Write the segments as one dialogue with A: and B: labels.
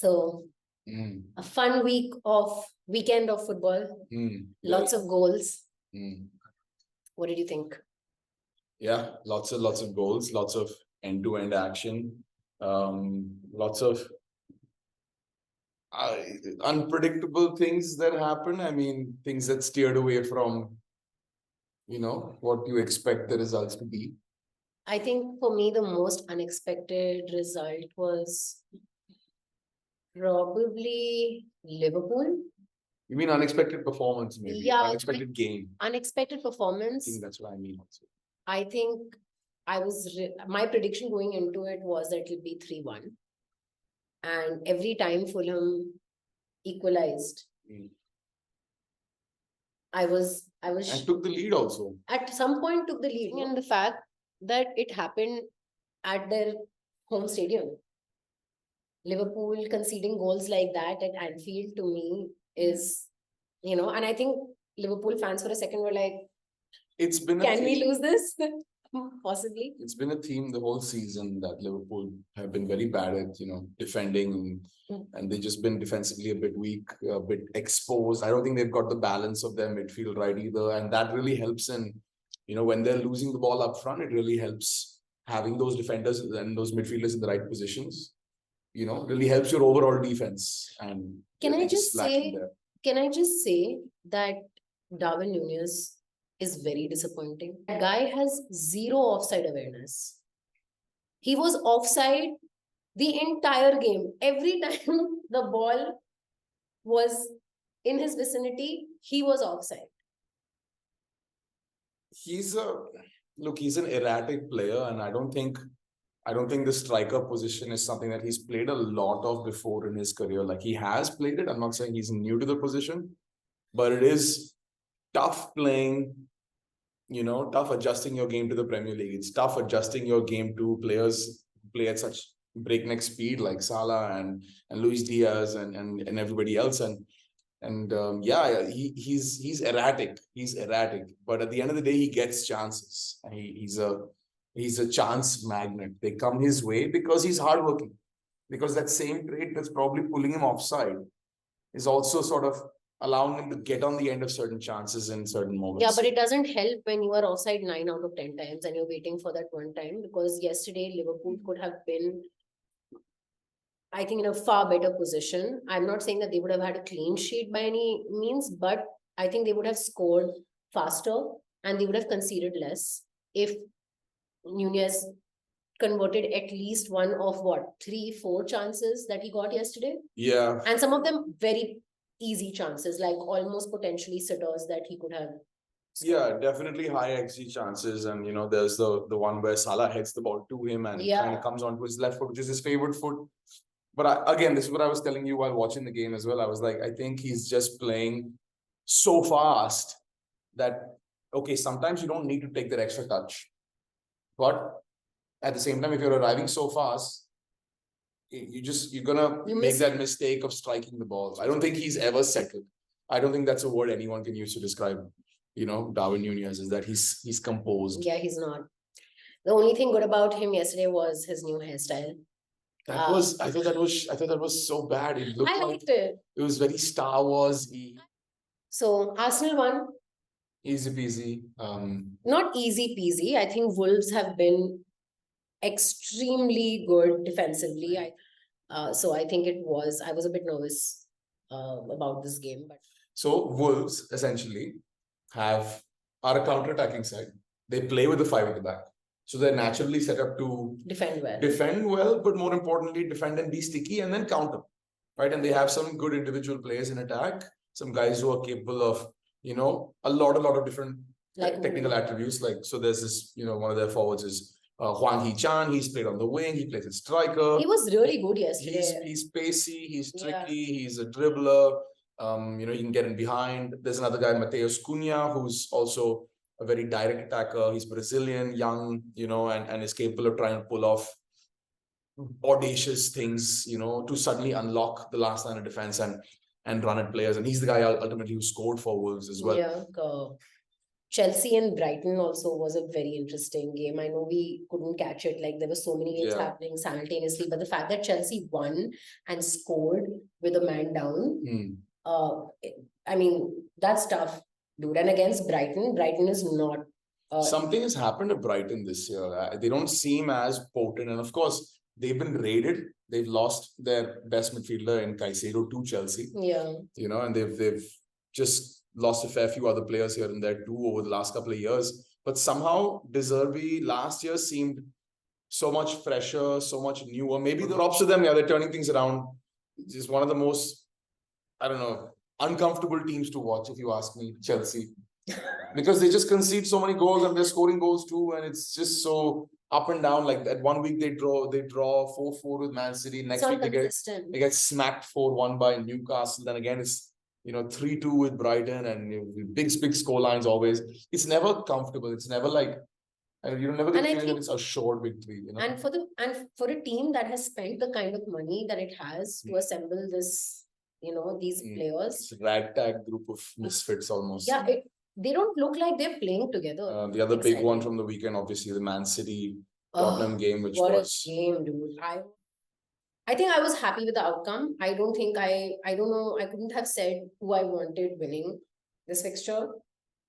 A: So a fun weekend of football. Lots of goals. What did you think?
B: Yeah, lots of goals, lots of end-to-end action, lots of unpredictable things that happen. I mean, things that steered away from, what you expect the results to be.
A: I think for me, the most unexpected result was probably Liverpool.
B: You mean unexpected performance, maybe?
A: Yeah.
B: Unexpected game.
A: Unexpected performance.
B: I think that's what I mean also.
A: I think my prediction going into it was that it'll be 3-1. And every time Fulham equalized, I was
B: and took the lead also.
A: At some point took the lead, and the fact that it happened at their home stadium. Liverpool conceding goals like that at Anfield, to me, is, and I think Liverpool fans for a second were like, can we lose this? Possibly.
B: It's been a theme the whole season that Liverpool have been very bad at, defending, and they've just been defensively a bit weak, a bit exposed. I don't think they've got the balance of their midfield right either, and that really helps in, when they're losing the ball up front, it really helps having those defenders and those midfielders in the right positions. Really helps your overall defense. And
A: can I just say that Darwin Núñez is very disappointing. That guy has zero offside awareness. He was offside the entire game. Every time the ball was in his vicinity, he was offside.
B: He's an erratic player, and I don't think the striker position is something that he's played a lot of before in his career. Like, he has played it. I'm not saying he's new to the position, but it is tough playing, tough adjusting your game to the Premier League. It's tough adjusting your game to players who play at such breakneck speed like Salah and Luis Diaz and everybody else. He's erratic. He's erratic. But at the end of the day, he gets chances. He's a chance magnet. They come his way because he's hardworking. Because that same trait that's probably pulling him offside is also sort of allowing him to get on the end of certain chances in certain moments.
A: Yeah, but it doesn't help when you are offside 9 out of 10 times and you're waiting for that one time, because yesterday Liverpool could have been, I think, in a far better position. I'm not saying that they would have had a clean sheet by any means, but I think they would have scored faster and they would have conceded less if Núñez converted at least one of 3-4 chances that he got yesterday.
B: Yeah.
A: And some of them very easy chances, like almost potentially sitters that he could have scored.
B: Yeah, definitely high XG chances. And, there's the one where Salah heads the ball to him and kind of comes onto his left foot, which is his favorite foot. But again, this is what I was telling you while watching the game as well. I was like, I think he's just playing so fast that, okay, sometimes you don't need to take that extra touch. But at the same time, if you're arriving so fast, you're gonna make that mistake of striking the ball. I don't think he's ever settled. I don't think that's a word anyone can use to describe, Darwin Núñez, is that he's composed.
A: Yeah, he's not. The only thing good about him yesterday was his new hairstyle.
B: I thought that was so bad. It looked
A: liked it.
B: It was very Star Wars-y.
A: So Arsenal won.
B: Easy peasy.
A: Not easy peasy. I think Wolves have been extremely good defensively. So I think I was a bit nervous about this game. But
B: so Wolves essentially are a counter-attacking side. They play with the 5 at the back. So they're naturally set up to defend well, but more importantly, defend and be sticky and then counter, right? And they have some good individual players in attack, some guys who are capable of, a lot of different technical attributes. Like, so there's this, one of their forwards is Hwang Hee-chan. He's played on the wing. He plays as striker.
A: He was really good yesterday.
B: He's pacey. He's tricky. He's a dribbler. He can get in behind. There's another guy, Mateus Cunha, who's also a very direct attacker. He's Brazilian, young, and is capable of trying to pull off audacious things, to suddenly unlock the last line of defense and run at players. And he's the guy ultimately who scored for Wolves as well.
A: Yeah, go. Chelsea and Brighton also was a very interesting game. I know we couldn't catch it. Like there were so many games happening simultaneously, but the fact that Chelsea won and scored with a man down, I mean, that's tough, dude. And against Brighton, Brighton is not.
B: Something has happened to Brighton this year. They don't seem as potent, and of course, they've been raided. They've lost their best midfielder in Caicedo to Chelsea.
A: Yeah,
B: and they've just lost a fair few other players here and there too over the last couple of years. But somehow, De Zerbi last year seemed so much fresher, so much newer. Maybe the props to them, they're turning things around. It's just one of the most, I don't know, uncomfortable teams to watch, if you ask me, Chelsea. Because they just concede so many goals and they're scoring goals too, and it's just so up and down. Like that 1 week they draw 4-4 with Man City. Next week they get smacked 4-1 by Newcastle. Then again it's 3-2 with Brighton, and big score lines always. It's never comfortable. It's never like you never get the feeling that it's a short victory.
A: And for a team that has spent the kind of money that it has to assemble this, these players.
B: It's a ragtag group of misfits almost.
A: Yeah, they don't look like they're playing together.
B: The other big one from the weekend, obviously, the Man City Tottenham game, which was
A: a game, dude. I think I was happy with the outcome. I don't know. I couldn't have said who I wanted winning this fixture.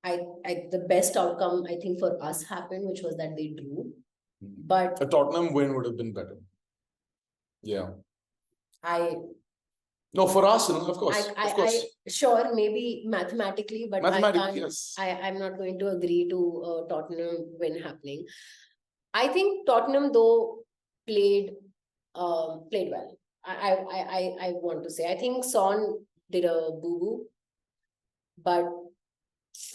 A: The best outcome I think for us happened, which was that they drew. But
B: a Tottenham win would have been better. Yeah. No, for us, of course.
A: Sure, maybe mathematically, but
B: yes.
A: I'm not going to agree to Tottenham win happening. I think Tottenham though played well. I want to say I think Son did a boo-boo, but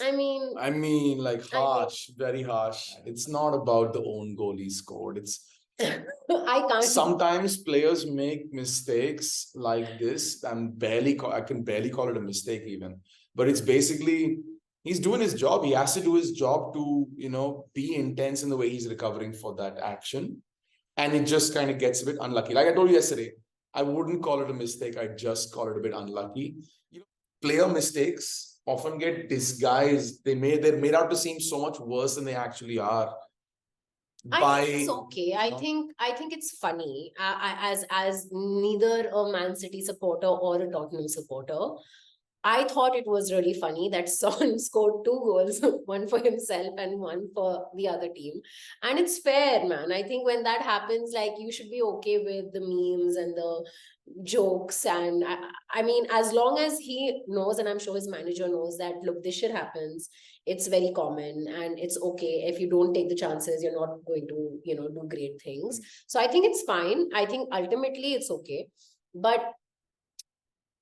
A: I mean like harsh, very harsh. It's not about the own goal he scored. It's I can't.
B: Sometimes players make mistakes like this. I can barely call it a mistake even. But it's basically he's doing his job. He has to do his job to be intense in the way he's recovering for that action. And it just kind of gets a bit unlucky. Like I told you yesterday, I wouldn't call it a mistake. I'd just call it a bit unlucky. Player mistakes often get disguised. They're made out to seem so much worse than they actually are.
A: I think it's okay. I think it's funny. As neither a Man City supporter or a Tottenham supporter, I thought it was really funny that Son scored 2 goals, one for himself and one for the other team. And it's fair, man. I think when that happens, like you should be okay with the memes and the jokes. And I mean, as long as he knows, and I'm sure his manager knows that, look, this shit happens. It's very common and it's okay. If you don't take the chances, you're not going to, do great things. So I think it's fine. I think ultimately it's okay. But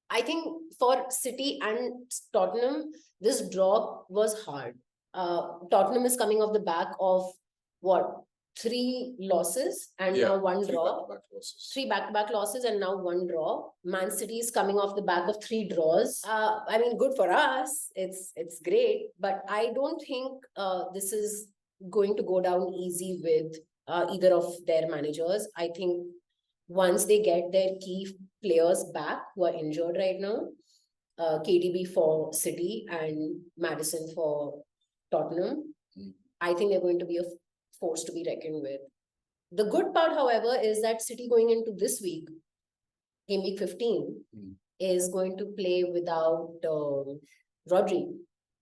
A: I think for City and Tottenham, this draw was hard. Tottenham is coming off the back of 3 losses and now 1 draw. 3 back-to-back losses and now 1 draw. Man City is coming off the back of 3 draws. I mean, good for us. It's great, but I don't think this is going to go down easy with either of their managers. I think once they get their key players back who are injured right now, KDB for City and Maddison for Tottenham, I think they're going to be a force to be reckoned with. The good part, however, is that City going into this week, game week 15, is going to play without Rodri.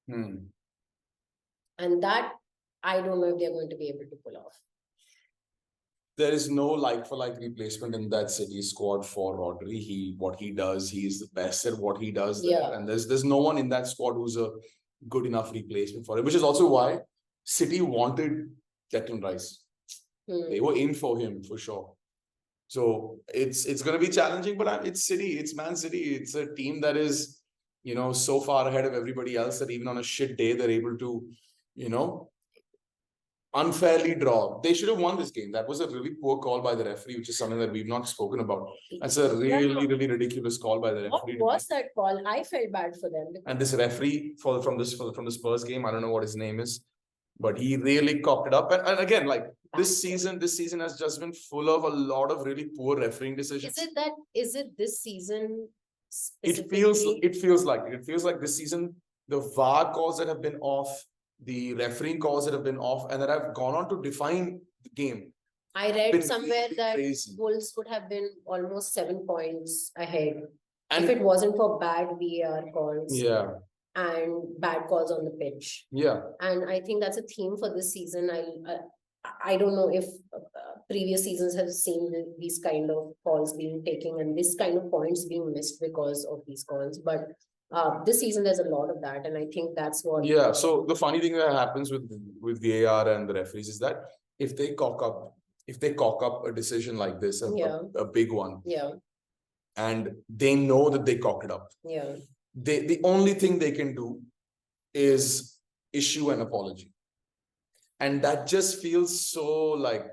A: And that, I don't know if they're going to be able to pull off.
B: There is no like-for-like replacement in that City squad for Rodri. What he does, he is the best at what he does.
A: Yeah.
B: And there's no one in that squad who's a good enough replacement for him, which is also why City wanted Declan Rice. They were in for him for sure. So it's going to be challenging, but it's City, it's Man City. It's a team that is, so far ahead of everybody else that even on a shit day, they're able to, unfairly draw. They should have won this game. That was a really poor call by the referee, which is something that we've not spoken about. That's a really ridiculous call by the referee.
A: What was that call? I felt bad for them.
B: And this referee from the Spurs game, I don't know what his name is, but he really copped it up. And again, like this season has just been full of a lot of really poor refereeing decisions.
A: Is it this season?
B: It feels like this season, the VAR calls that have been off, the refereeing calls that have been off and that have gone on to define the game.
A: I read somewhere that Wolves would have been almost 7 points ahead if it wasn't for bad VAR calls.
B: Yeah.
A: And bad calls on the pitch.
B: Yeah.
A: And I think that's a theme for this season. I don't know if previous seasons have seen these kind of calls being taken and this kind of points being missed because of these calls. But this season there's a lot of that, and I think that's what.
B: Yeah. So the funny thing that happens with VAR and the referees is that if they cock up a decision like this, a big one, and they know that they cocked it up, the only thing they can do is issue an apology, and that just feels so like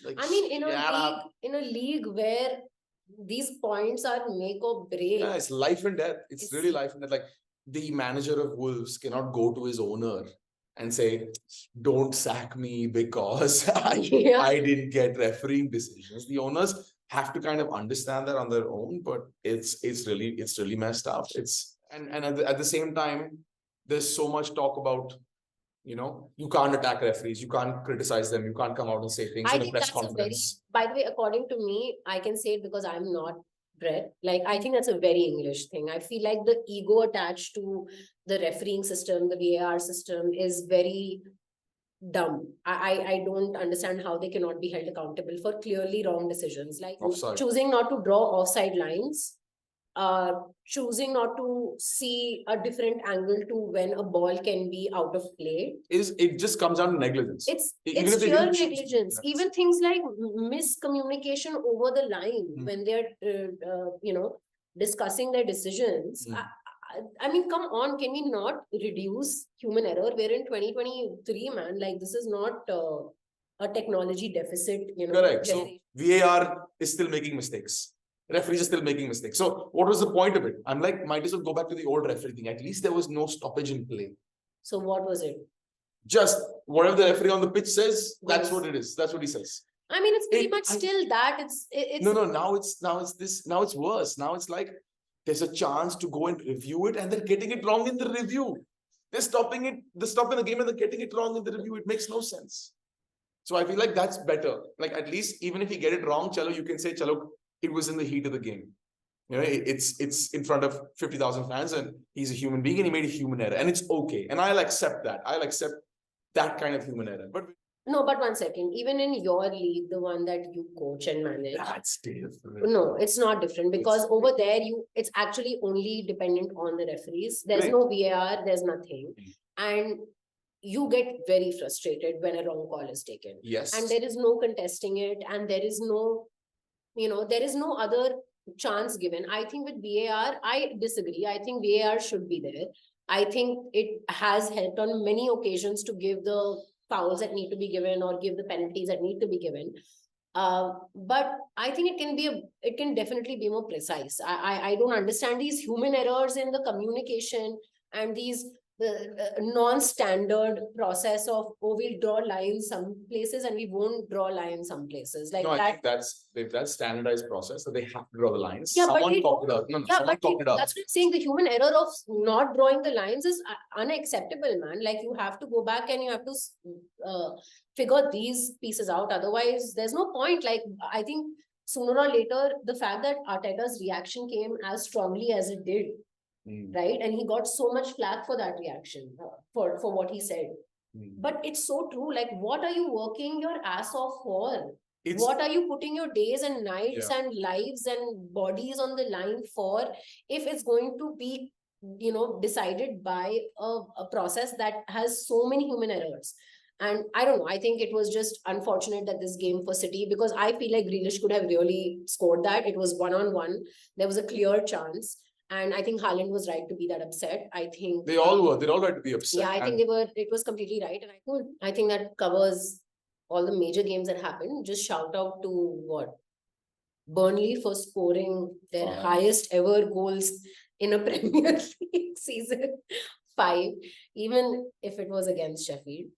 A: I mean, in a league where these points are make or break.
B: Yeah, it's life and death. It's really life and death. Like the manager of Wolves cannot go to his owner and say, "Don't sack me because I didn't get refereeing decisions." The owners have to kind of understand that on their own, but it's really messed up. And at the same time, there's so much talk about, you can't attack referees, you can't criticize them, you can't come out and say things in a press conference.
A: By the way, according to me, I can say it because I'm not bred. Like, I think that's a very English thing. I feel like the ego attached to the refereeing system, the VAR system is very dumb. I don't understand how they cannot be held accountable for clearly wrong decisions, like choosing not to draw offside lines, choosing not to see a different angle to when a ball can be out of play.
B: It just comes down to negligence.
A: It's pure negligence. Even things like miscommunication over the line when they're discussing their decisions. I mean, come on, can we not reduce human error? We're in 2023, man. Like, this is not a technology deficit,
B: Correct. So VAR is still making mistakes. Referees are still making mistakes. So what was the point of it? I'm like, might as well go back to the old referee thing. At least there was no stoppage in play.
A: So what was it?
B: Just whatever the referee on the pitch says, that's what it is. That's what he says.
A: I mean, it's pretty much still that. It's
B: no. Now it's worse. Now it's like there's a chance to go and review it, and they're getting it wrong in the review. They're stopping the game, and they're getting it wrong in the review. It makes no sense. So I feel like that's better. Like, at least even if you get it wrong, chalo, you can say, chalo, it was in the heat of the game. It's in front of 50,000 fans, and he's a human being, and he made a human error, and it's okay. And I'll accept that. I'll accept that kind of human error. But
A: one second. Even in your league, the one that you coach and manage,
B: that's different.
A: No, it's not different, because over there it's actually only dependent on the referees. There's no VAR, there's nothing. And you get very frustrated when a wrong call is taken.
B: Yes.
A: And there is no contesting it, and there is no, there is no other chance given. I think with VAR, I disagree. I think VAR should be there. I think it has helped on many occasions to give the fouls that need to be given or give the penalties that need to be given. But I think it can definitely be more precise. I don't understand these human errors in the communication and these non-standard process of, we'll draw lines some places and we won't draw lines some places. Like,
B: I think that's standardized process, so they have to draw the lines.
A: Yeah,
B: someone talked it out. Someone talked it out.
A: That's what I'm saying. The human error of not drawing the lines is unacceptable, man. Like, you have to go back and you have to figure these pieces out. Otherwise, there's no point. Like, I think sooner or later, the fact that Arteta's reaction came as strongly as it did, right? And he got so much flack for that reaction, for what he said. But it's so true. Like, what are you working your ass off for? What are you putting your days and nights and lives and bodies on the line for, if it's going to be, decided by a process that has so many human errors? And I don't know, I think it was just unfortunate that this game for City, because I feel like Grealish could have really scored that. It was one-on-one. There was a clear chance. And I think Haaland was right to be that upset. I think
B: they all were. They're all right to be upset.
A: Yeah, I think it was completely right. And I think that covers all the major games that happened. Just shout out to Burnley for scoring their highest ever goals in a Premier League season, 5, even if it was against Sheffield.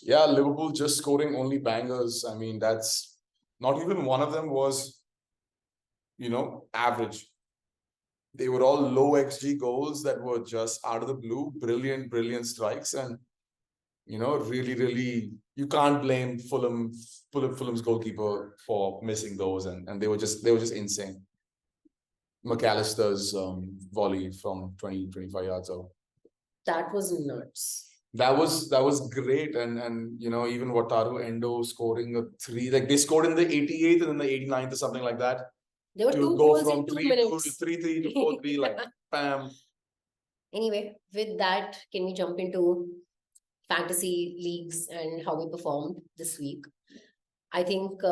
B: Yeah, Liverpool just scoring only bangers. I mean, that's not even one of them was, average. They were all low XG goals that were just out of the blue, brilliant strikes. And really, you can't blame Fulham's goalkeeper for missing those, and they were just insane. McAllister's volley from 20-25 yards out.
A: That was nuts.
B: That was great, and even Wataru Endo scoring a 3, like they scored in the 88th and then the 89th or something like that.
A: There were 2 goals in 2 minutes.
B: 3-3 to 4-3, like bam.
A: Anyway, with that, can we jump into fantasy leagues and how we performed this week? I think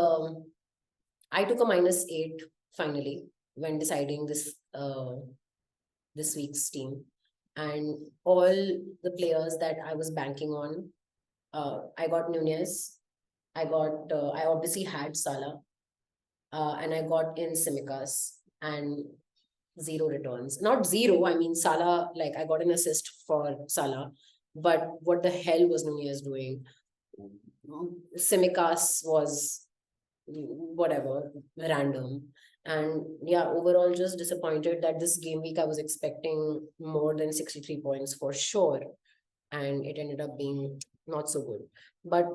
A: I took a -8 finally when deciding this week's team, and all the players that I was banking on, I got Nunez, I obviously had Salah, and I got in Simicas, and 0 returns. Not 0, I mean Salah, like I got an assist for Salah, but what the hell was Nunez doing? Simicas was whatever, random. And yeah, overall just disappointed that this game week I was expecting more than 63 points for sure, and it ended up being not so good. But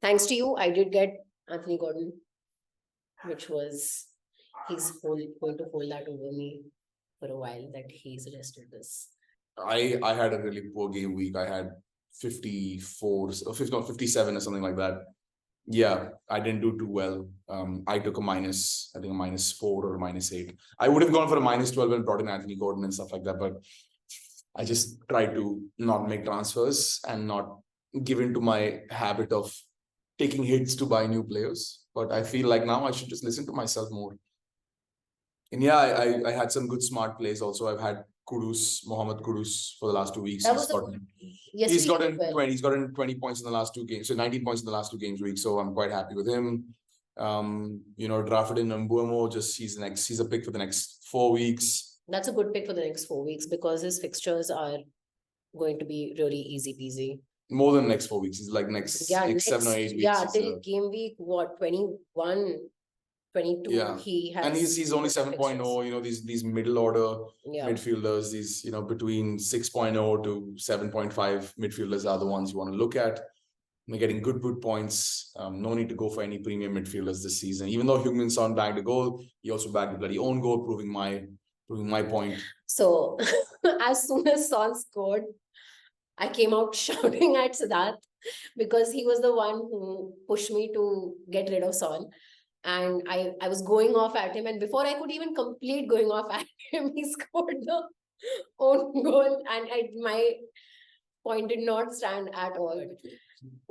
A: thanks to you, I did get Anthony Gordon, which was, he's going to hold that over me for a while, that he suggested this.
B: I had a really poor game week. I had 54 or 57 or something like that. Yeah, I didn't do too well. I took a -4 or a -8. I would have gone for a -12 and brought in Anthony Gordon and stuff like that, but I just tried to not make transfers and not give into my habit of taking hits to buy new players. But I feel like now I should just listen to myself more. And yeah, I had some good smart plays also. I've had Mohamed Kudus for the last 2 weeks. He's gotten 20 points in the last 2 games. So 19 points in the last 2 games week. So I'm quite happy with him. Drafted in Mbuemo, he's a pick for the next 4 weeks.
A: That's a good pick for the next 4 weeks because his fixtures are going to be really easy peasy.
B: More than next 4 weeks. He's like next 7 or 8 weeks.
A: Yeah, till game week 21, 22.
B: Yeah.
A: He has,
B: and he's only 7.0. These middle order midfielders, these between 6.0 to 7.5 midfielders are the ones you want to look at. They're getting good points. No need to go for any premium midfielders this season. Even though Heung-min Son bagged a goal, he also bagged a bloody own goal, proving my point.
A: So as soon as Son scored, I came out shouting at Siddharth because he was the one who pushed me to get rid of Son. And I was going off at him, and before I could even complete going off at him, he scored the own goal, and my point did not stand at all.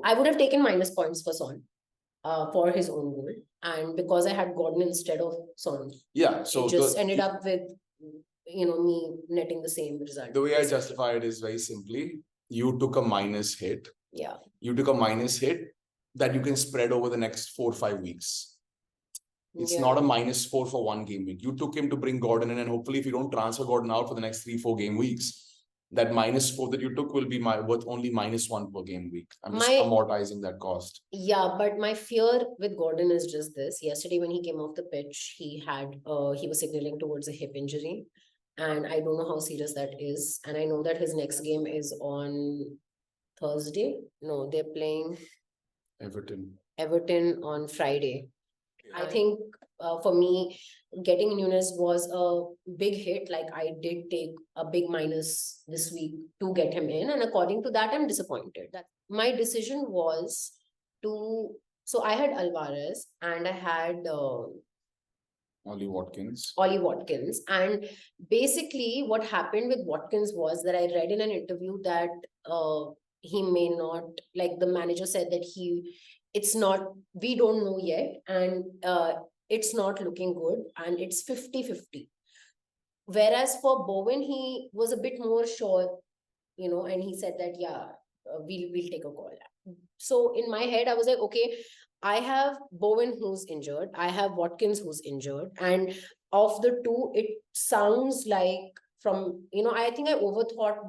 A: I would have taken minus points for Son for his own goal, and because I had Gordon instead of Son, so it just ended up with me netting the same result.
B: The way I justify it is very simply, you took a minus hit.
A: Yeah.
B: You took a minus hit that you can spread over the next 4 or 5 weeks. It's not a -4 for 1 game week. You took him to bring Gordon in, and hopefully if you don't transfer Gordon out for the next 3-4 game weeks, that -4 that you took will be worth only -1 per game week. I'm just amortizing that cost.
A: Yeah, but my fear with Gordon is just this. Yesterday when he came off the pitch, he was signaling towards a hip injury. And I don't know how serious that is. And I know that his next game is on Thursday. No, they're playing Everton on Friday. I think for me, getting Nunez was a big hit. Like I did take a big minus this week to get him in. And according to that, I'm disappointed. My decision was so I had Alvarez and I had
B: Ollie Watkins.
A: And basically what happened with Watkins was that I read in an interview that he may not, like the manager said that we don't know yet, and it's not looking good, and it's 50-50. Whereas for Bowen, he was a bit more sure, and he said that, we'll take a call. So in my head, I was like, okay, I have Bowen who's injured, I have Watkins who's injured, and of the two, it sounds like I think I overthought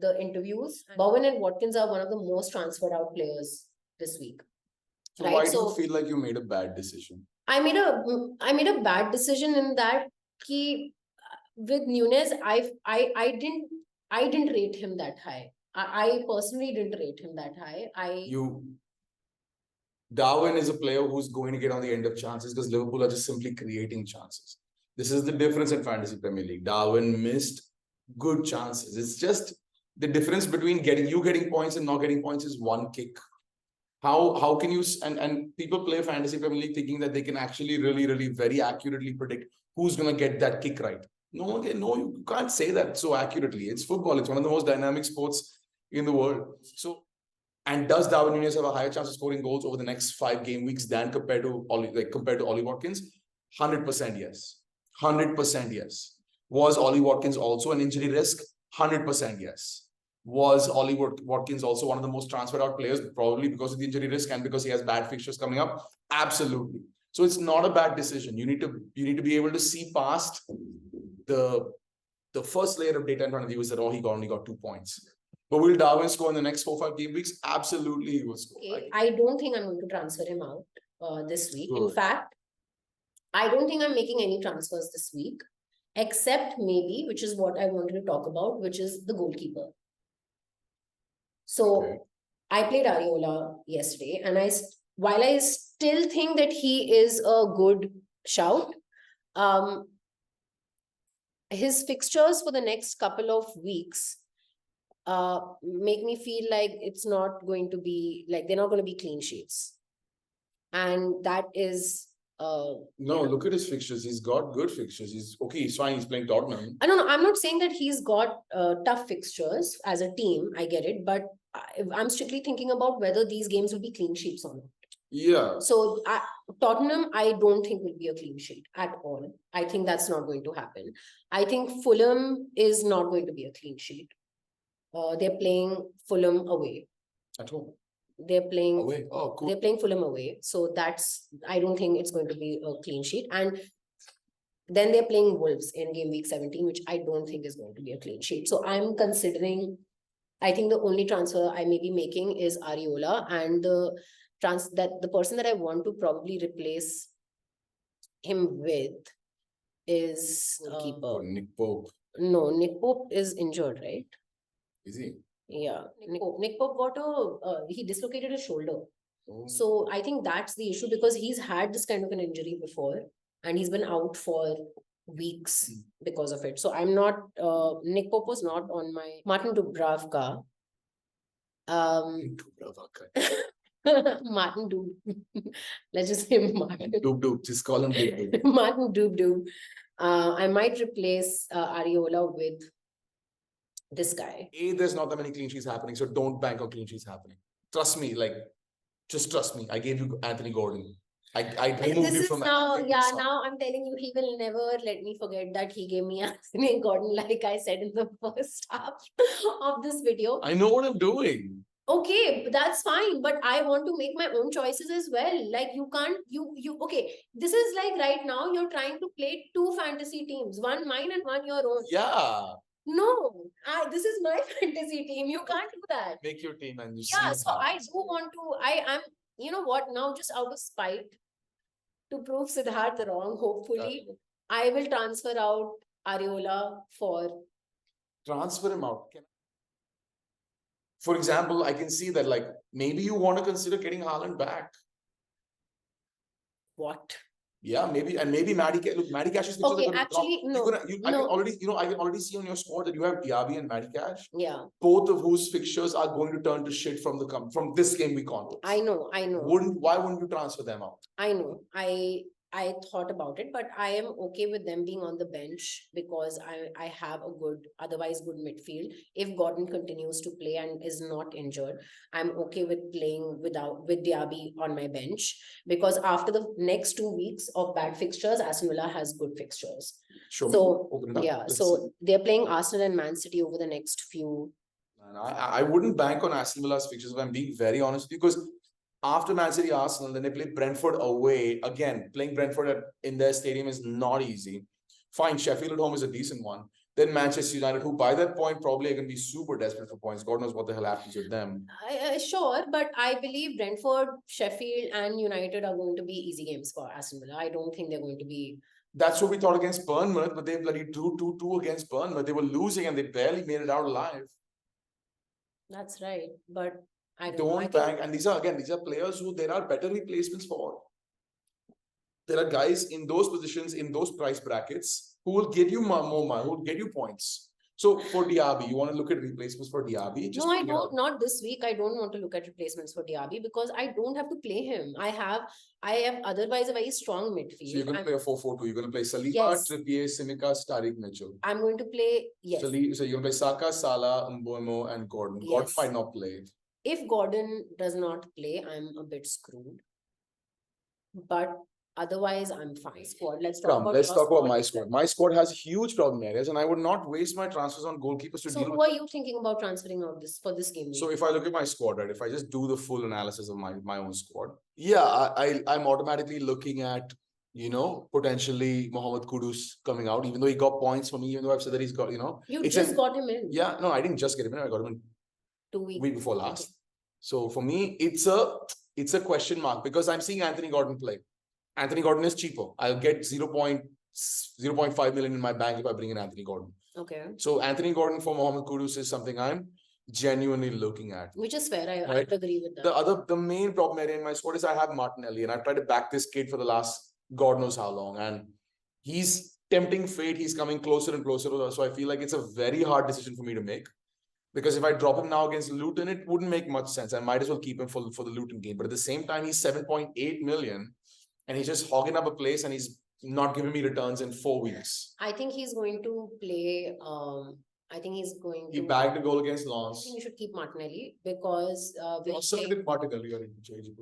A: the interviews. Bowen and Watkins are one of the most transferred out players this week.
B: So why do you feel like you made a bad decision?
A: I made a bad decision in that with Nunez, I didn't rate him that high. I personally didn't rate him that high.
B: Darwin is a player who's going to get on the end of chances because Liverpool are just simply creating chances. This is the difference in Fantasy Premier League. Darwin missed good chances. It's just the difference between getting points and not getting points is one kick. How can you and people play Fantasy Premier League thinking that they can actually really very accurately predict who's gonna get that kick right? No, you can't say that so accurately. It's football. It's one of the most dynamic sports in the world. So, and does Darwin Núñez have a higher chance of scoring goals over the next 5 game weeks than compared to Ollie Watkins? 100% yes. 100% yes. Was Ollie Watkins also an injury risk? 100% yes. Was Ollie Watkins also one of the most transferred out players, probably because of the injury risk and because he has bad fixtures coming up? Absolutely. So it's not a bad decision. You need to be able to see past the first layer of data in front of you is that he only got 2 points. But will Darwin score in the next 4-5 game weeks? Absolutely, he will score.
A: Okay. I don't think I'm going to transfer him out this week.
B: Good.
A: In fact, I don't think I'm making any transfers this week, except maybe, which is what I wanted to talk about, which is the goalkeeper. So I played Areola yesterday, and while I still think that he is a good shout, his fixtures for the next couple of weeks make me feel like it's not going to be like they're not going to be clean sheets, and that is
B: look at his fixtures. He's got good fixtures. He's fine. He's playing Tottenham.
A: No, I'm not saying that he's got tough fixtures as a team. I get it, but I'm strictly thinking about whether these games will be clean sheets or not.
B: Yeah.
A: So Tottenham, I don't think will be a clean sheet at all. I think that's not going to happen. I think Fulham is not going to be a clean sheet. They're playing Fulham away.
B: At home.
A: They're playing
B: away. Oh, cool.
A: They're playing Fulham away. So I don't think it's going to be a clean sheet. And then they're playing Wolves in game week 17, which I don't think is going to be a clean sheet. So I'm considering, I think the only transfer I may be making is Areola, and the person that I want to probably replace him with is keeper.
B: Nick Pope.
A: No, Nick Pope is injured, right?
B: Is he?
A: Yeah. Nick Pope got he dislocated his shoulder. Oh. So I think that's the issue, because he's had this kind of an injury before and he's been out for weeks because of it. So I'm not, Nick Pope was not on my Martin Dubravka. Martin Dub. Let's just say Martin.
B: Dub. Just call him Dub.
A: Martin Dub. I might replace Areola with this guy.
B: There's not that many clean sheets happening, so don't bank on clean sheets happening. Trust me, just trust me. I gave you Anthony Gordon. I removed you from
A: now, now I'm telling you, he will never let me forget that he gave me Anthony Gordon, like I said in the first half of this video.
B: I know what I'm doing.
A: Okay, that's fine, but I want to make my own choices as well. Like you can't, okay, this is like right now you're trying to play 2 fantasy teams, one mine and one your own.
B: Yeah.
A: No, this is my fantasy team. You can't do that.
B: Make your team and you
A: see. Yeah, so I do want to, I'm, you know what, now just out of spite, to prove Siddharth wrong, hopefully, I will transfer out Areola for...
B: Transfer him out. For example, I can see that maybe you want to consider getting Haaland back.
A: What?
B: Yeah, maybe, and maybe Matty Cash is
A: okay. Actually, no.
B: I can already see on your squad that you have Diaby and Matty Cash.
A: Yeah.
B: Both of whose fixtures are going to turn to shit from this game week onwards.
A: I know.
B: Why wouldn't you transfer them out?
A: I know. I thought about it, but I am okay with them being on the bench because I have a otherwise good midfield. If Gordon continues to play and is not injured, I'm okay with playing with Diaby on my bench, because after the next 2 weeks of bad fixtures, Aston Villa has good fixtures.
B: Sure.
A: So so they're playing Arsenal and Man City over the next few.
B: I wouldn't bank on Aston Villa's fixtures, if I'm being very honest with you, because after Man City, Arsenal, then they play Brentford away. Again, playing Brentford in their stadium is not easy. Fine, Sheffield at home is a decent one. Then Manchester United, who by that point probably are going to be super desperate for points. God knows what the hell happens with them.
A: Sure, but I believe Brentford, Sheffield and United are going to be easy games for Aston Villa. I don't think they're going to be...
B: That's what we thought against Bournemouth, but they bloody drew 2-2 against Bournemouth. They were losing and they barely made it out alive.
A: That's right. But I
B: don't bank. And these are players who there are better replacements for. There are guys in those positions, in those price brackets, who will get you more money, who will get you points. So for Diaby, you want to look at replacements for Diaby?
A: No, I don't. Not this week. I don't want to look at replacements for Diaby because I don't have to play him. I have otherwise a very strong midfield.
B: So you're going to play a 4-4-2. You're going to play Saliba, Trippier, Tsimikas, Tariq Mitchell.
A: I'm going to play, yes.
B: So you're going to play Saka, Salah, Mbeumo, and Gordon. Yes. Gordon might not play.
A: If Gordon does not play, I'm a bit screwed. But otherwise, I'm fine. Squad. Let's talk about
B: my squad. My squad has huge problem areas, and I would not waste my transfers on goalkeepers to deal with.
A: So, who are you thinking about transferring out for this game?
B: So, if I look at my squad, right, if I just do the full analysis of my own squad, I'm automatically looking at, potentially Mohamed Kudus coming out, even though he got points for me, even though I've said that he's got,
A: You just got him in.
B: Yeah, no, I didn't just get him in. I got him in
A: 2 weeks.
B: Week before last. Okay. So for me, it's a question mark because I'm seeing Anthony Gordon play. Anthony Gordon is cheaper. I'll get 0.5 million in my bank if I bring in Anthony Gordon.
A: Okay.
B: So Anthony Gordon for Mohamed Kudus is something I'm genuinely looking at.
A: Which is fair. I agree with
B: that. The main problem area in my squad is I have Martinelli, and I've tried to back this kid for the last God knows how long, and he's tempting fate. He's coming closer and closer to us. So I feel like it's a very hard decision for me to make. Because if I drop him now against Luton, it wouldn't make much sense. I might as well keep him for the Luton game. But at the same time, he's 7.8 million. And he's just hogging up a place and he's not giving me returns in 4 weeks.
A: I think he's going to play. He
B: bagged a goal against Lens.
A: I think you should keep Martinelli because
B: Martinelli.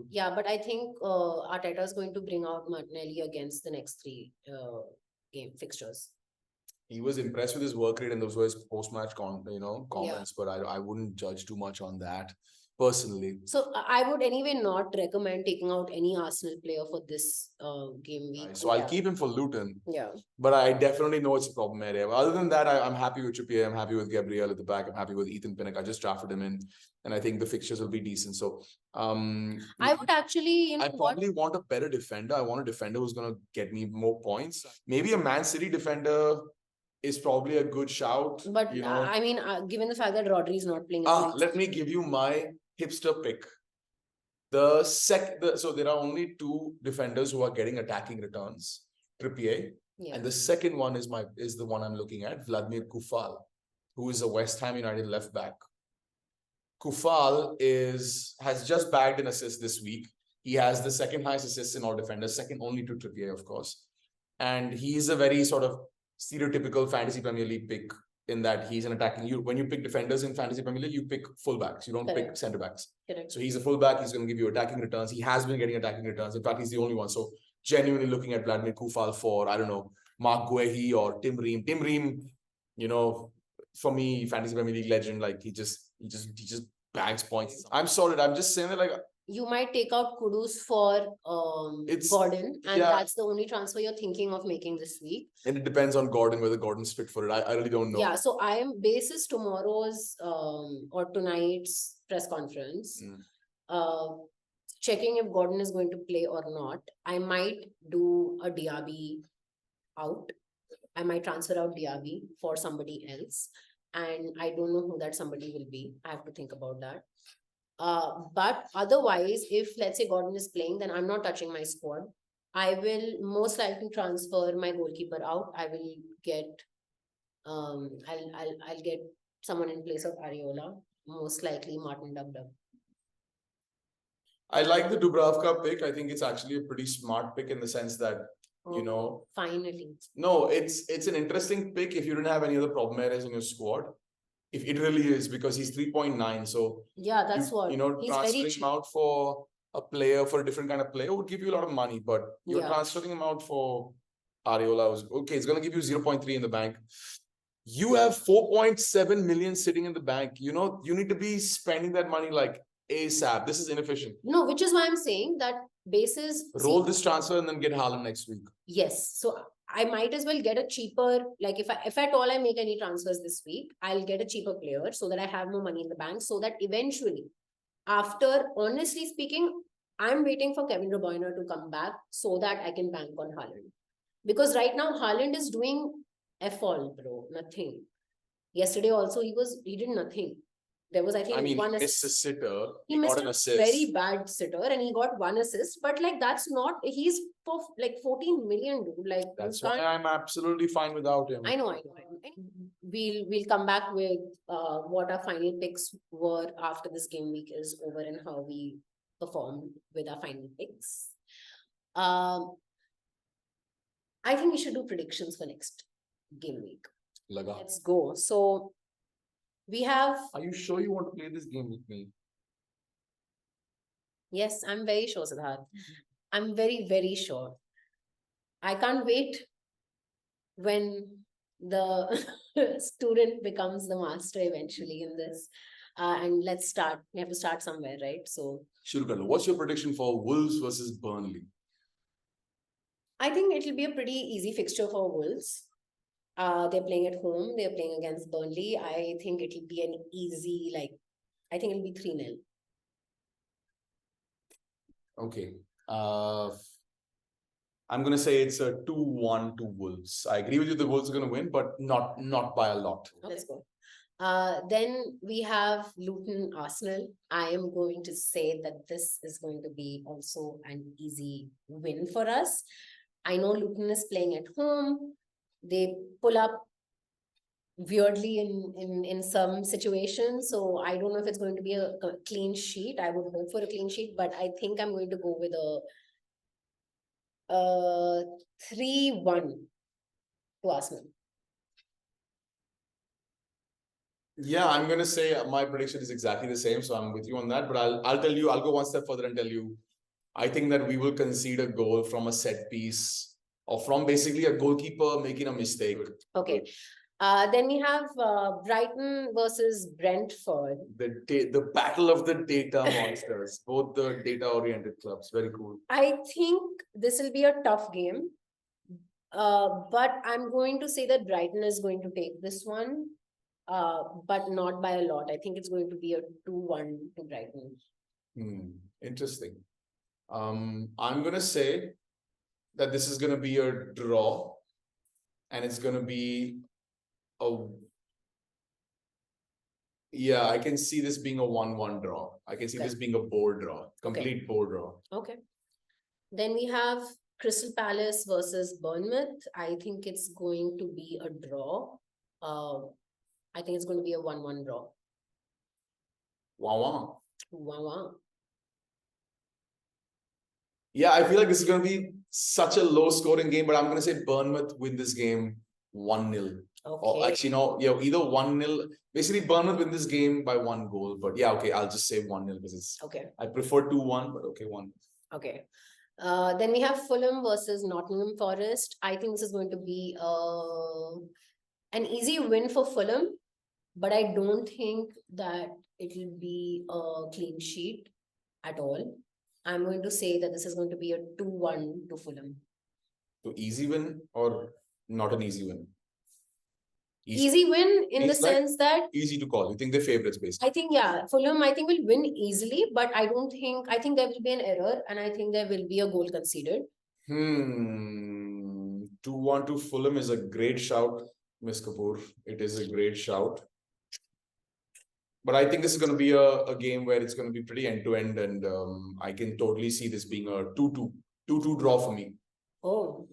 A: Yeah, but I think Arteta is going to bring out Martinelli against the next 3 game fixtures.
B: He was impressed with his work rate and those were his post-match comments, but I wouldn't judge too much on that. Personally.
A: So I would anyway not recommend taking out any Arsenal player for this game week.
B: So I'll keep him for Luton.
A: Yeah.
B: But I definitely know it's a problem area. Other than that, I'm happy with Trippier. I'm happy with Gabriel at the back. I'm happy with Ethan Pinnock. I just drafted him in. And I think the fixtures will be decent. So
A: I would actually,
B: I probably want a better defender. I want a defender who's going to get me more points. Maybe a Man City defender is probably a good shout.
A: But I mean, given the fact that Rodri is not playing.
B: Let me give you my hipster pick. So there are only 2 defenders who are getting attacking returns. Trippier.
A: Yeah.
B: And the second one is the one I'm looking at, Vladimir Kufal, who is a West Ham United left back. Kufal has just bagged an assist this week. He has the second highest assists in all defenders, second only to Trippier, of course. And he's a very sort of stereotypical fantasy Premier League pick in that he's an attacking. When you pick defenders in fantasy Premier League, you pick fullbacks. You don't pick centre backs.
A: Correct.
B: So he's a fullback. He's going to give you attacking returns. He has been getting attacking returns. In fact, he's the only one. So genuinely looking at Vladimir Kufal for, I don't know, Mark Guehi or Tim Ream. Tim Ream, for me, fantasy Premier League legend. Like he just bags points. I'm sorry. I'm just saying that like.
A: You might take out Kudus for Gordon, and that's the only transfer you're thinking of making this week.
B: And it depends on Gordon, whether Gordon's fit for it. I really don't know.
A: Yeah, so I am basis tomorrow's or tonight's press conference, checking if Gordon is going to play or not. I might do a Diaby out. I might transfer out Diaby for somebody else. And I don't know who that somebody will be. I have to think about that. But otherwise, if let's say Gordon is playing, then I'm not touching my squad. I will most likely transfer my goalkeeper out. I will get, I'll get someone in place of Areola, most likely Martin Dubdub.
B: I like the Dubravka pick. I think it's actually a pretty smart pick in the sense that,
A: Finally.
B: No, it's an interesting pick if you don't have any other problem areas in your squad. If it really is, because he's 3.9. So
A: yeah, that's
B: transferring him out for a player, for a different kind of player would give you a lot of money, but you're transferring him out for Areola. Okay, it's going to give you 0.3 in the bank. You have 4.7 million sitting in the bank. You need to be spending that money like ASAP. This is inefficient.
A: No, which is why I'm saying that basis.
B: Roll this transfer and then get Haaland next week.
A: Yes. So I might as well get a cheaper, like if at all I make any transfers this week, I'll get a cheaper player so that I have more money in the bank, so that eventually, after, honestly speaking, I'm waiting for Kevin De Bruyne to come back so that I can bank on Haaland. Because right now, Haaland is doing F all, bro. Nothing. Yesterday also, he did nothing. There was, I think,
B: he
A: one
B: missed a sitter.
A: He missed
B: got an
A: a
B: assist.
A: very bad sitter and he got one assist. But like, that's not, he's for like 14 million, dude. Like,
B: that's why I'm absolutely fine without him.
A: I know. We'll come back with what our final picks were after this game week is over and how we performed with our final picks. I think we should do predictions for next game week. Let's go. So we have.
B: Are you sure you want to play this game with me?
A: Yes, I'm very sure, Siddharth. I'm very, very sure. I can't wait when the student becomes the master eventually in this. And let's start. We have to start somewhere, right? So,
B: what's your prediction for Wolves versus Burnley?
A: I think it will be a pretty easy fixture for Wolves. They're playing at home. They're playing against Burnley. I think it will be an easy, I think it'll be 3-0.
B: Okay. I'm going to say it's a 2-1 to Wolves. I agree with you. The Wolves are going to win, but not by a lot.
A: Okay. Let's go. Then we have Luton Arsenal. I am going to say that this is going to be also an easy win for us. I know Luton is playing at home. They pull up weirdly in some situations. So I don't know if it's going to be a clean sheet. I would hope for a clean sheet, but I think I'm going to go with a 3-1 to Arsenal.
B: Yeah, I'm going to say my prediction is exactly the same. So I'm with you on that. But I'll tell you, I'll go one step further and tell you, I think that we will concede a goal from a set piece or from basically a goalkeeper making a mistake.
A: Okay. Then we have Brighton versus Brentford.
B: The battle of the data monsters, both the data-oriented clubs. Very cool.
A: I think this will be a tough game. But I'm going to say that Brighton is going to take this one. But not by a lot. I think it's going to be a 2-1 to Brighton.
B: Interesting. I'm going to say that this is going to be a draw. And it's going to be yeah, I can see this being a 1-1 draw. I can see this being a board draw, complete board draw.
A: Okay. Then we have Crystal Palace versus Bournemouth. I think it's going to be a draw. I think it's going to be a 1-1 draw.
B: Wow.
A: Wow.
B: Yeah, I feel like this is going to be such a low scoring game, but I'm going to say Bournemouth win this game 1-0.
A: Okay.
B: Or actually, no, yeah, either 1-0. Basically, Bournemouth win this game by 1 goal. But yeah, okay, I'll just say 1-0 because it's
A: okay.
B: I prefer 2-1, but okay, 1.
A: Okay. Then we have Fulham versus Nottingham Forest. I think this is going to be an easy win for Fulham, but I don't think that it will be a clean sheet at all. I'm going to say that this is going to be a 2-1 to Fulham.
B: So easy win or not an easy win?
A: Easy win in the sense that...
B: Easy to call. You think they're favorites basically?
A: I think, yeah, Fulham, I think will win easily, but I think there will be an error and I think there will be a goal conceded.
B: 2-1 to Fulham is a great shout, Ms. Kapoor. It is a great shout. But I think this is going to be a game where it's going to be pretty end-to-end and I can totally see this being a 2-2 draw for me.
A: Oh.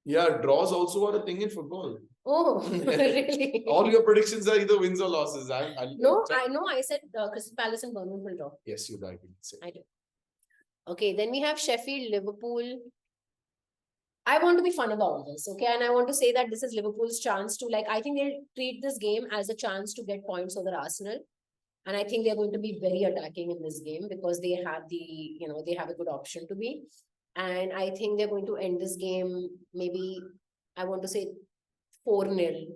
B: Yeah, draws also are a thing in football.
A: Oh, really?
B: All your predictions are either wins or losses.
A: No, I know. I said Crystal Palace and Bournemouth will draw.
B: Yes, you're right.
A: I do. Okay, then we have Sheffield, Liverpool. I want to be fun about this, okay? And I want to say that this is Liverpool's chance to, I think they'll treat this game as a chance to get points over Arsenal. And I think they're going to be very attacking in this game because they have they have a good option to be. And I think they're going to end this game, maybe, I want to say 4-0.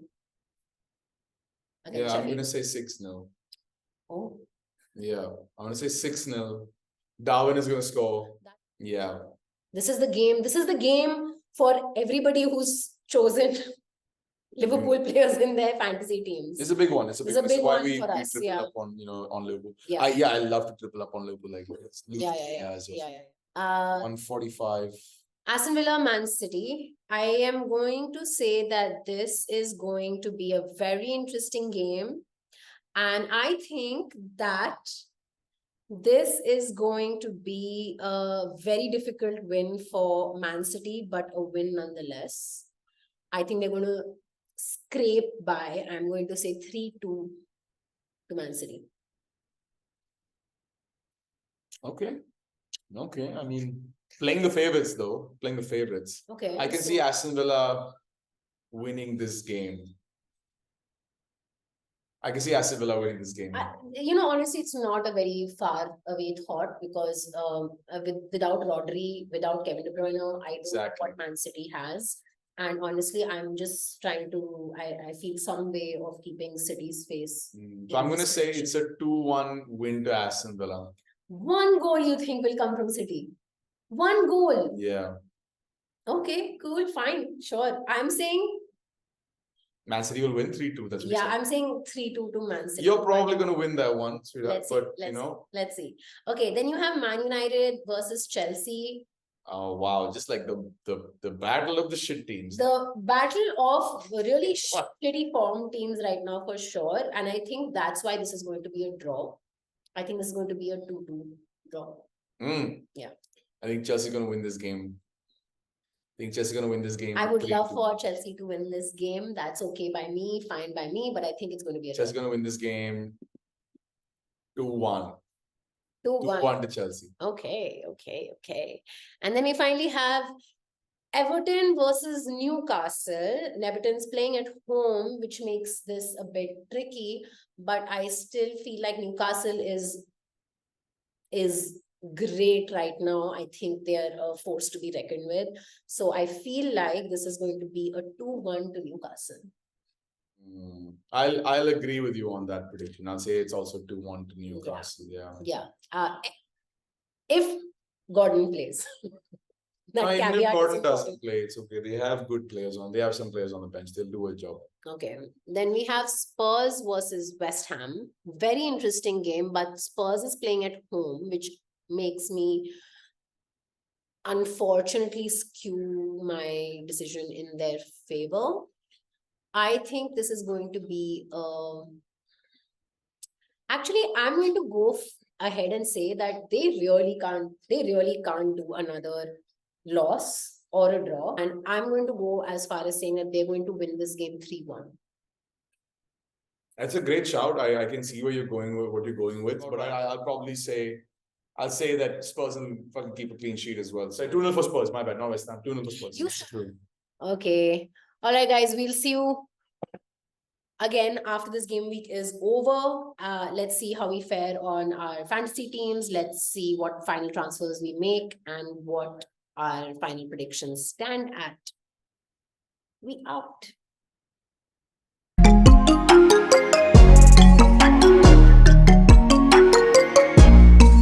B: Yeah, I'm going to say 6-0.
A: Oh.
B: Yeah, I'm going to say 6-0. Darwin is going to score. Yeah.
A: This is the game. This is the game for everybody who's chosen Liverpool players in their fantasy teams.
B: It's a big one. It's a big one. Why we triple up on on Liverpool.
A: Yeah.
B: I love to triple up on Liverpool like this.
A: Yeah.
B: 145.
A: Aston Villa, Man City. I am going to say that this is going to be a very interesting game. And I think that this is going to be a very difficult win for Man City, but a win nonetheless. I think they're going to scrape by. I'm going to say 3-2 to Man City.
B: Okay. Okay. I mean, playing the favorites though. Playing the favorites.
A: Okay.
B: I can see Aston Villa winning this game. I can see Aston Villa winning this game.
A: Honestly, it's not a very far away thought because without Rodri, without Kevin De Bruyne, I don't know what Man City has. And honestly, I'm just trying to, I feel some way of keeping City's face.
B: So I'm going to say it's a 2-1 win to Aston Villa.
A: One goal you think will come from City? One goal?
B: Yeah.
A: Okay, cool, fine, sure. I'm saying
B: Man City will win 3-2. That's what
A: I'm saying 3-2 to Man City.
B: You're probably going to win that one, sweetheart.
A: Let's see. Okay, then you have Man United versus Chelsea.
B: Oh wow! Just like the battle of the shit teams.
A: The battle of really shitty form teams right now for sure, and I think that's why this is going to be a draw. I think this is going to be a 2-2 draw.
B: Yeah. I think Chelsea's going to win this game.
A: I would love for Chelsea to win this game. That's okay by me, fine by me, but I think it's going to be a
B: Chelsea's going to win this game 2-1.
A: 2-1
B: to Chelsea.
A: Okay. And then we finally have Everton versus Newcastle. Everton's playing at home, which makes this a bit tricky, but I still feel like Newcastle is great right now. I think they are a force to be reckoned with. So I feel like this is going to be a 2-1 to Newcastle.
B: I'll agree with you on that prediction. I'll say it's also 2-1 to Newcastle.
A: Yeah. If Gordon plays.
B: Even if Gordon doesn't play, it's okay. They have good players on. They have some players on the bench. They'll do a job.
A: Okay. Then we have Spurs versus West Ham. Very interesting game, but Spurs is playing at home, which makes me unfortunately skew my decision in their favor. I think this is going to be actually I'm going to go ahead and say that they really can't do another loss or a draw, and I'm going to go as far as saying that they're going to win this game 3-1.
B: That's a great shout. I can see where you're going with what you're going with, but I'll probably say I'll say that Spurs will fucking keep a clean sheet as well. So 2-0 for Spurs. My bad, not West Ham. 2-0 for Spurs.
A: Okay. All right, guys. We'll see you again after this game week is over. Let's see how we fare on our fantasy teams. Let's see what final transfers we make and what our final predictions stand at. We out.